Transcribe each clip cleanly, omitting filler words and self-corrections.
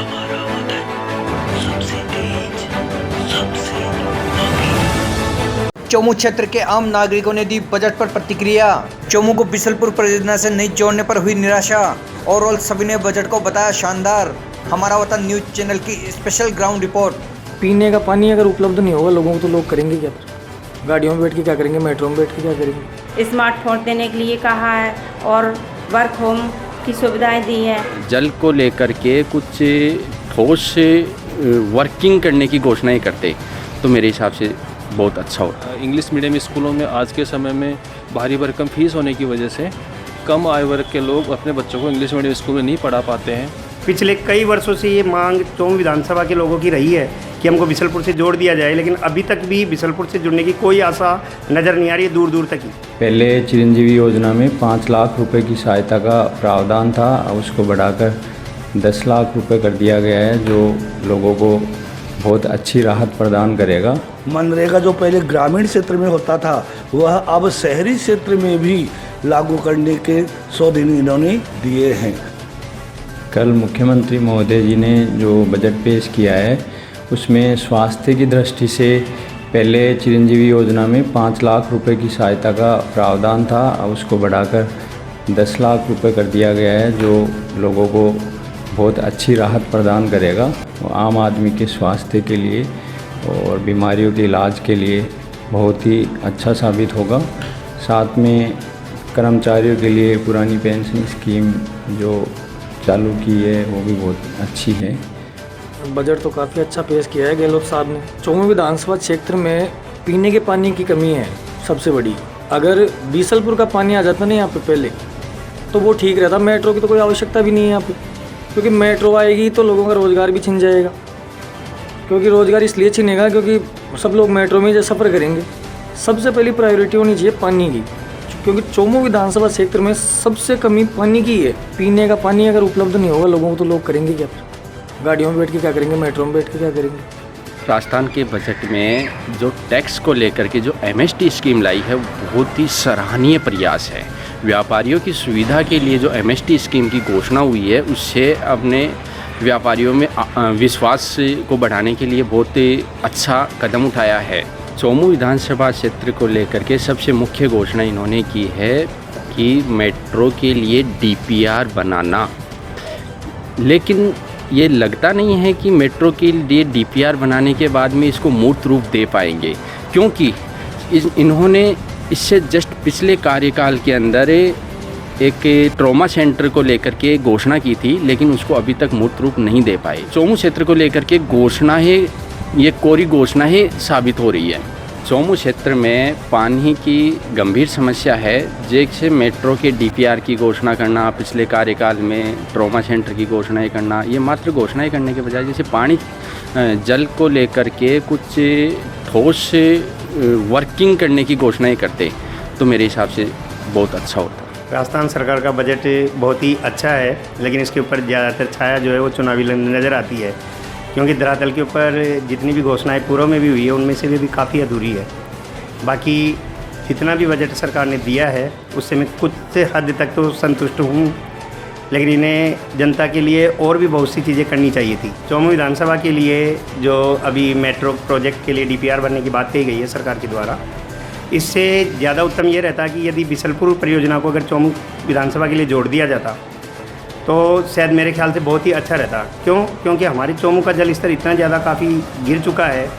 हमारा वतन सबसे तेज, सबसे आगे। चोमू क्षेत्र के आम नागरिकों ने दी बजट पर प्रतिक्रिया। चोमू को बिसलपुर परियोजना से नहीं जोड़ने पर हुई निराशा। ओवरऑल सभी ने बजट को बताया शानदार। हमारा वतन न्यूज चैनल की स्पेशल ग्राउंड रिपोर्ट। पीने का पानी अगर उपलब्ध नहीं होगा लोगों को तो लोग करेंगे क्या? फिर गाड़ियों में बैठ के क्या करेंगे, मेट्रो में बैठ के क्या करेंगे? स्मार्टफोन देने के लिए कहा है और वर्क होम की सुविधाएं दी हैं। जल को लेकर के कुछ ठोस वर्किंग करने की घोषणाएं करते तो मेरे हिसाब से बहुत अच्छा होता। इंग्लिश मीडियम स्कूलों में आज के समय में भारी भरकम फीस होने की वजह से कम आय वर्ग के लोग अपने बच्चों को इंग्लिश मीडियम स्कूल में नहीं पढ़ा पाते हैं। पिछले कई वर्षों से ये मांग चोमू विधानसभा के लोगों की रही है कि हमको बिसलपुर से जोड़ दिया जाए, लेकिन अभी तक भी बिसलपुर से जुड़ने की कोई आशा नज़र नहीं आ रही है दूर दूर तक ही। पहले चिरंजीवी योजना में 5 लाख रुपए की सहायता का प्रावधान था, उसको बढ़ाकर 10 लाख रुपए कर दिया गया है, जो लोगों को बहुत अच्छी राहत प्रदान करेगा। मनरेगा जो पहले ग्रामीण क्षेत्र में होता था वह अब शहरी क्षेत्र में भी लागू करने के 100 दिन इन्होंने दिए हैं। कल मुख्यमंत्री महोदय जी ने जो बजट पेश किया है उसमें स्वास्थ्य की दृष्टि से पहले चिरंजीवी योजना में 5 लाख रुपए की सहायता का प्रावधान था, उसको बढ़ाकर 10 लाख रुपए कर दिया गया है, जो लोगों को बहुत अच्छी राहत प्रदान करेगा। आम आदमी के स्वास्थ्य के लिए और बीमारियों के इलाज के लिए बहुत ही अच्छा साबित होगा। साथ में कर्मचारियों के लिए पुरानी पेंशन स्कीम जो चालू की है वो भी बहुत अच्छी है। बजट तो काफ़ी अच्छा पेश किया है गहलोत साहब ने। चोमू विधानसभा क्षेत्र में पीने के पानी की कमी है सबसे बड़ी। अगर बीसलपुर का पानी आ जाता ना यहाँ पे पहले तो वो ठीक रहता। मेट्रो की तो कोई आवश्यकता भी नहीं है यहाँ पे, क्योंकि मेट्रो आएगी तो लोगों का रोज़गार भी छिन जाएगा। क्योंकि रोज़गार इसलिए छिनेगा क्योंकि सब लोग मेट्रो में जो सफ़र करेंगे। सबसे पहली प्रायोरिटी होनी चाहिए पानी की, क्योंकि चोमू विधानसभा क्षेत्र में सबसे कमी पानी की है। पीने का पानी अगर उपलब्ध नहीं होगा लोगों को तो लोग करेंगे क्या? फिर गाड़ियों में बैठ के क्या करेंगे, मेट्रो में बैठ के क्या करेंगे? राजस्थान के बजट में जो टैक्स को लेकर के जो एमएसटी स्कीम लाई है बहुत ही सराहनीय प्रयास है। व्यापारियों की सुविधा के लिए जो एमएसटी स्कीम की घोषणा हुई है उससे अपने व्यापारियों में विश्वास को बढ़ाने के लिए बहुत अच्छा कदम उठाया है। चोमू विधानसभा क्षेत्र को लेकर के सबसे मुख्य घोषणा इन्होंने की है कि मेट्रो के लिए डीपीआर बनाना, लेकिन ये लगता नहीं है कि मेट्रो के लिए डीपीआर बनाने के बाद में इसको मूर्त रूप दे पाएंगे, क्योंकि इन्होंने इससे जस्ट पिछले कार्यकाल के अंदर एक ट्रॉमा सेंटर को लेकर के घोषणा की थी, लेकिन उसको अभी तक मूर्त रूप नहीं दे पाए। चोमू क्षेत्र को लेकर के घोषणा है, ये कोरी घोषणा ही साबित हो रही है। चोमू क्षेत्र में पानी की गंभीर समस्या है, जैसे मेट्रो के डीपीआर की घोषणा करना, पिछले कार्यकाल में ट्रॉमा सेंटर की घोषणाएं करना, ये मात्र घोषणाएं करने के बजाय जैसे पानी जल को लेकर के कुछ ठोस वर्किंग करने की घोषणाएं करते तो मेरे हिसाब से बहुत अच्छा होता। राजस्थान सरकार का बजट बहुत ही अच्छा है, लेकिन इसके ऊपर ज़्यादातर छाया जो है वो चुनावी नज़र आती है, क्योंकि धरातल के ऊपर जितनी भी घोषणाएं पूर्व में भी हुई है उनमें से भी काफ़ी अधूरी है। बाकी जितना भी बजट सरकार ने दिया है उससे मैं कुछ हद तक तो संतुष्ट हूँ, लेकिन इन्हें जनता के लिए और भी बहुत सी चीज़ें करनी चाहिए थी। चोमू विधानसभा के लिए जो अभी मेट्रो प्रोजेक्ट के लिए डीपीआर बनने की बात कही गई है सरकार के द्वारा, इससे ज़्यादा उत्तम ये रहता कि यदि बिसलपुर परियोजना को अगर चोमू विधानसभा के लिए जोड़ दिया जाता तो शायद मेरे ख्याल से बहुत ही अच्छा रहता। क्योंकि हमारे चोमू का जल स्तर इतना ज़्यादा काफ़ी गिर चुका है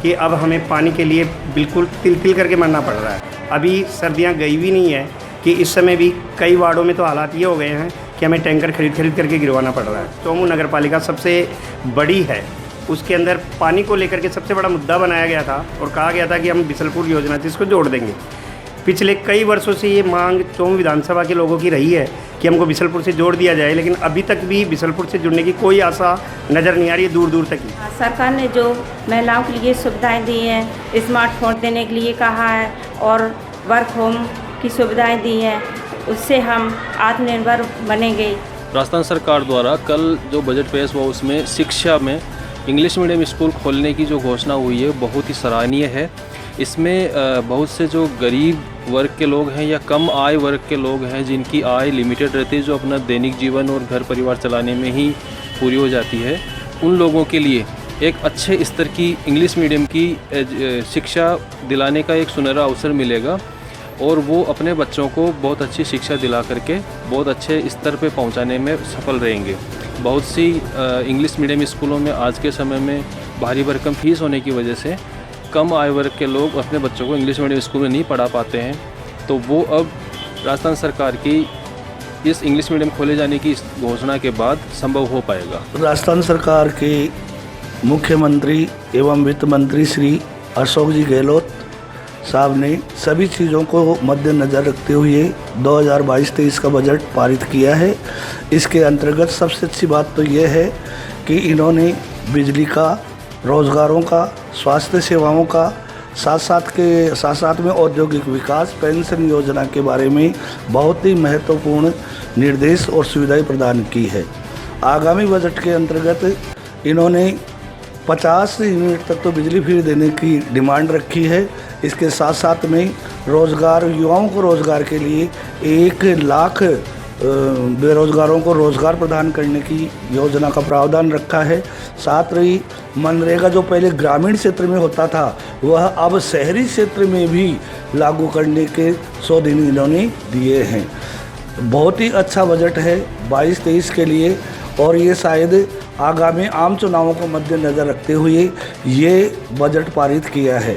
कि अब हमें पानी के लिए बिल्कुल तिल तिल करके मरना पड़ रहा है। अभी सर्दियां गई भी नहीं है कि इस समय भी कई वार्डों में तो हालात ये हो गए हैं कि हमें टैंकर खरीद करके गिरवाना पड़ रहा है। चोमू नगर पालिका सबसे बड़ी है, उसके अंदर पानी को लेकर के सबसे बड़ा मुद्दा बनाया गया था और कहा गया था कि हम बिसलपुर योजना से इसको जोड़ देंगे। पिछले कई वर्षों से ये मांग चोमू विधानसभा के लोगों की रही है कि हमको बिसलपुर से जोड़ दिया जाए, लेकिन अभी तक भी बिसलपुर से जुड़ने की कोई आशा नज़र नहीं आ रही है दूर दूर तक ही। सरकार ने जो महिलाओं के लिए सुविधाएं दी हैं, स्मार्टफोन देने के लिए कहा है और वर्क होम की सुविधाएं दी हैं, उससे हम आत्मनिर्भर बनेंगे। राजस्थान सरकार द्वारा कल जो बजट पेश हुआ उसमें शिक्षा में इंग्लिश मीडियम स्कूल खोलने की जो घोषणा हुई है बहुत ही सराहनीय है। इसमें बहुत से जो गरीब वर्ग के लोग हैं या कम आय वर्ग के लोग हैं जिनकी आय लिमिटेड रहती है, जो अपना दैनिक जीवन और घर परिवार चलाने में ही पूरी हो जाती है, उन लोगों के लिए एक अच्छे स्तर की इंग्लिश मीडियम की शिक्षा दिलाने का एक सुनहरा अवसर मिलेगा और वो अपने बच्चों को बहुत अच्छी शिक्षा दिला करके बहुत अच्छे स्तर पे पहुंचाने में सफल रहेंगे। बहुत सी इंग्लिश मीडियम स्कूलों में आज के समय में भारी भरकम फीस होने की वजह से कम आय वर्ग के लोग अपने बच्चों को इंग्लिश मीडियम स्कूल में नहीं पढ़ा पाते हैं, तो वो अब राजस्थान सरकार की इस इंग्लिश मीडियम खोले जाने की घोषणा के बाद संभव हो पाएगा। राजस्थान सरकार के मुख्यमंत्री एवं वित्त मंत्री श्री अशोक जी गहलोत साहब ने सभी चीज़ों को मद्देनज़र रखते हुए 2022-23 का बजट पारित किया है। इसके अंतर्गत सबसे अच्छी बात तो यह है कि इन्होंने बिजली का, रोज़गारों का, स्वास्थ्य सेवाओं का, साथ साथ में औद्योगिक विकास, पेंशन योजना के बारे में बहुत ही महत्वपूर्ण निर्देश और सुविधाएं प्रदान की है। आगामी बजट के अंतर्गत इन्होंने 50 यूनिट तक तो बिजली फ्री देने की डिमांड रखी है। इसके साथ साथ में रोज़गार, युवाओं को रोज़गार के लिए 1 लाख बेरोज़गारों को रोज़गार प्रदान करने की योजना का प्रावधान रखा है। साथ ही मनरेगा जो पहले ग्रामीण क्षेत्र में होता था वह अब शहरी क्षेत्र में भी लागू करने के 100 दिन इन्होंने दिए हैं। बहुत ही अच्छा बजट है 22-23 के लिए और ये शायद आगामी आम चुनावों को मद्देनज़र रखते हुए ये बजट पारित किया है।